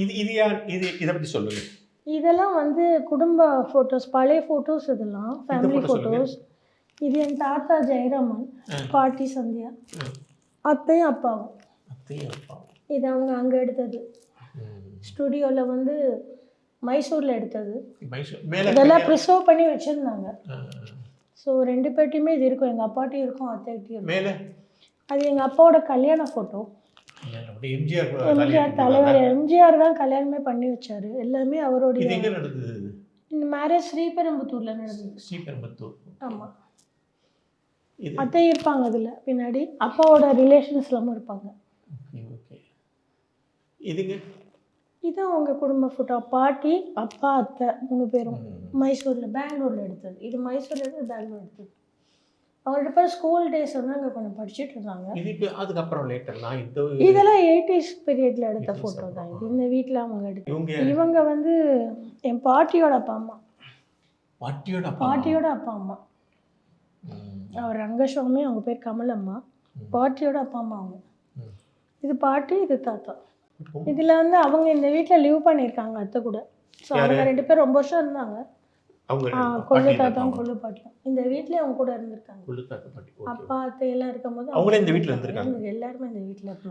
இது இது இதை பற்றி சொல்லுங்க. இதெல்லாம் வந்து குடும்ப ஃபோட்டோஸ், பழைய ஃபோட்டோஸ், இதெல்லாம் ஃபேமிலி ஃபோட்டோஸ். இது என் தாத்தா ஜெயராமன், பாட்டி சந்தியா, அத்தையும் அப்பாவும். இது அவங்க அங்கே எடுத்தது. ஸ்டுடியோவில் வந்து மைசூரில் எடுத்தது. இதெல்லாம் ப்ரிசர்வ் பண்ணி வச்சுருந்தாங்க. ஸோ 2 பேர்ட்டையுமே இது இருக்கும். எங்கள் அப்பாட்டையும் இருக்கும், அத்தைகிட்டையும் இருக்கும். அது எங்கள் அப்பாவோட கல்யாண ஃபோட்டோ. எம்ஜிஆர் தலைவர் எம்ஜிஆர் தான் கல்யாணமே பண்ணி வச்சாரு. எல்லாமே அவருடைய. இந்த மேரேஜ் ஸ்ரீபெரும்புத்தூரில் நடந்தது. ஆமாம். அத்தை இருப்பாங்க அதில் பின்னாடி. அப்பாவோட ரிலேஷன்ஸ்லாமும் இருப்பாங்க. இது அவங்க குடும்ப ஃபோட்டோ. பாட்டி, அப்பா, அத்தை 3 பேரும் மைசூரில், பெங்களூரில் எடுத்தது. இது மைசூரில் எடுத்தது, பெங்களூர் எடுத்தது. அவங்கள்ட்ட போய் ஸ்கூல் டேஸ் வந்து அங்கே கொஞ்சம் படிச்சுட்டு இருந்தாங்க. இதெல்லாம் 80s பீரியடில் எடுத்த ஃபோட்டோ தான் இது. இந்த வீட்டில் அவங்க எடுத்து. இவங்க வந்து என் பாட்டியோட அப்பா அம்மா. பாட்டியோட அப்பா அம்மா அவர் ரங்கசுவாமி, அவங்க பேர் கமலம்மா. பாட்டியோட அப்பா அம்மா அவங்க. இது பாட்டி, இது தாத்தா. இதில் வந்து அவங்க இந்த வீட்டில் லிவ் பண்ணியிருக்காங்க அத்தை கூட. ஸோ அவங்க 2 பேர் ரொம்ப வருஷம் இருந்தாங்க. கொள்ளு தாத்தாவும் கொள்ளு பாட்டியும் இந்த வீட்டிலே அவங்க கூட இருந்திருக்காங்க. அப்பா அத்தை எல்லாம் இருக்கும்போது அவங்களே இந்த வீட்டில் இருந்திருக்காங்க. எல்லாருமே இந்த வீட்டில் இருக்காங்க.